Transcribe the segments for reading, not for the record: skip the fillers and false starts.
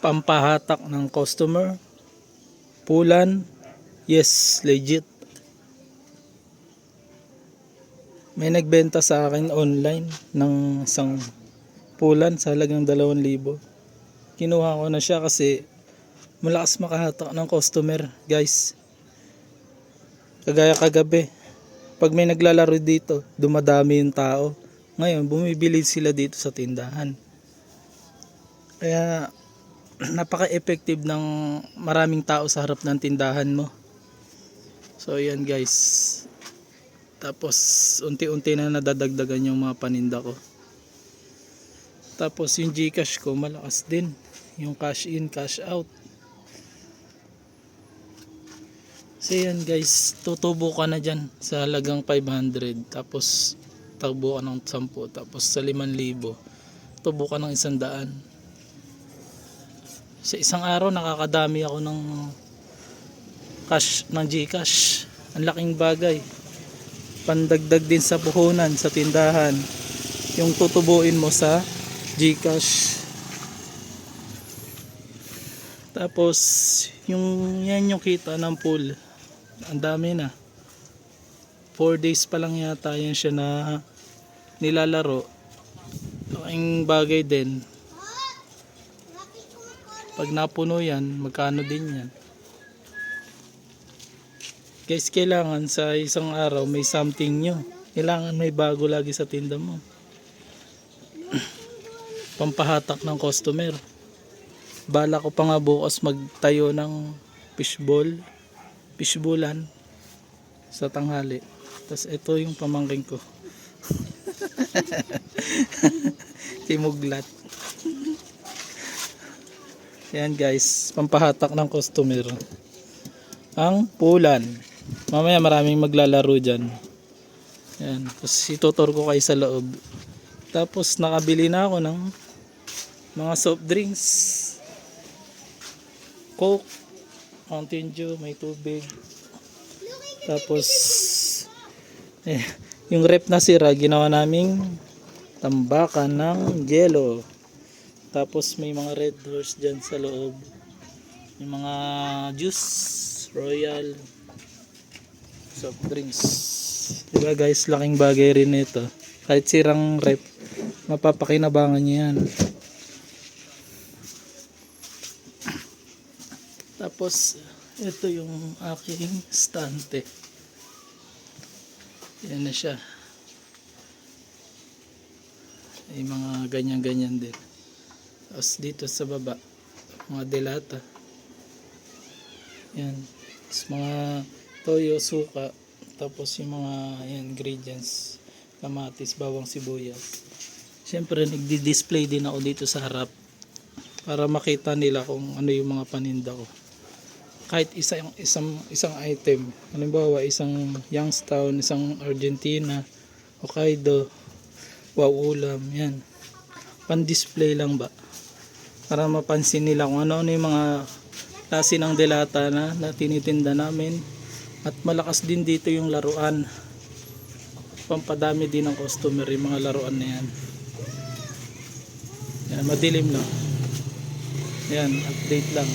pampahatak ng customer. Pulan, yes, legit. May nagbenta sa akin online ng isang pulan sa halagang 2,000. Kinuha ko na siya kasi malakas makahatak ng customer, guys. Kagaya kagabi, pag may naglalaro dito, dumadami yung tao. Ngayon, bumibili sila dito sa tindahan. Kaya napaka-effective ng maraming tao sa harap ng tindahan mo. So ayan guys. Tapos unti-unti na nadadagdagan yung mga paninda ko. Tapos yung GCash ko malakas din. Yung cash in, cash out. So yan guys, tutubo ka na dyan sa halagang 500. Tapos tagbo ka ng 10. Tapos sa 5,000, tubo ka ng 100. Sa isang araw nakakadami ako ng cash, ng GCash. Ang laking bagay. Pandagdag din sa puhunan sa tindahan. Yung tutubuin mo sa GCash. Tapos yung yan yung kita ng pool. Ang dami na. 4 days pa lang yata yan siya na nilalaro. Laking bagay din. Pag napuno yan, magkano din yan. Guys, kailangan sa isang araw may something new. Kailangan may bago lagi sa tinda mo. Pampahatak ng customer. Bala ko pa nga bukas magtayo ng fishbowlan sa tanghali. Tapos ito yung pamangkin ko. Timuglat. Yan guys, pampahatak ng customer. Ang pulan. Mamaya maraming maglalaro dyan. Yan. Tapos itutur ko kayo sa loob. Tapos nakabili na ako ng mga soft drinks. Coke, Mountain Dew, may tubig. Tapos yung rep na sira, ginawa naming tambakan ng yelo. Tapos may mga Red Horse dyan sa loob. May mga juice, royal, soft drinks. Diba guys, laking bagay rin ito. Kahit sirang rep, mapapakinabangan nyo yan. Tapos ito yung aking stante. Yan na siya. May mga ganyan-ganyan din. Tapos dito sa baba, mga delata. Yan. Tapos mga toyo, suka. Tapos yung mga ingredients. Kamatis, bawang sibuyas. Siyempre nagdi-display din ako dito sa harap. Para makita nila kung ano yung mga paninda ko. Kahit isang item. Halimbawa, isang Youngstown, isang Argentina, Hokkaido, wow ulam. Yan. Pan-display lang ba? Para mapansin nila kung ano yung mga klase ng delata na tinitinda namin. At malakas din dito yung laruan. Pampadami din ng customer yung mga laruan na yan. Yan, madilim lang. Yan, update lang.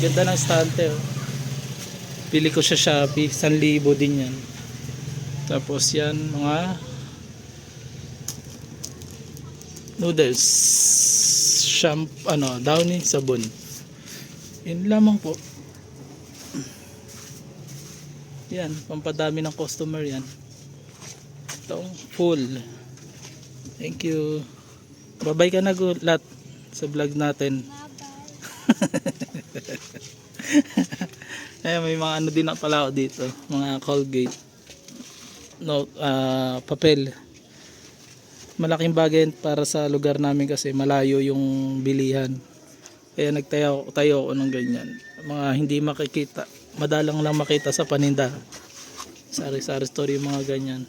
Ganda ng stante, oh. Pili ko sa Shopee, 1,000 din yan. Tapos yan, mga noodles, downy, sabon. Yun lamang po. Yan, pampadami ng customer yan. Itong full. Thank you. Bye-bye ka na gulat sa vlog natin. Ay, may mga ano din na pala ako dito, mga Colgate, papel. Malaking bagay para sa lugar namin kasi malayo yung bilihan. Kaya nagtayo ako ng ganyan. Mga hindi makikita, madalang lang makita sa paninda. Sari-sari store yung mga ganyan.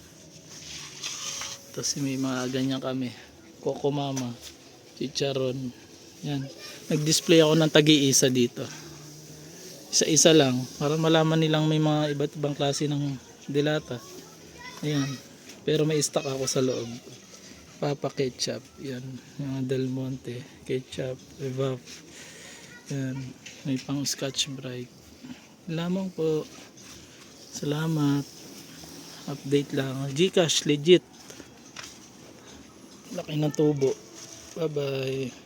Tapos may mga ganyan kami. Coco Mama, chicharon. Yan. Nag-display ako ng tagi-isa dito. Isa-isa lang para malaman nilang may mga iba't ibang klase ng dilata. Ayan. Pero may stock ako sa loob. Papa ketchup. Yan. Yung Del Monte. Ketchup. Evap. Yan, may pang Scotch Brite. Lamang po. Salamat. Update lang. Gcash legit. Laki ng tubo. Bye bye.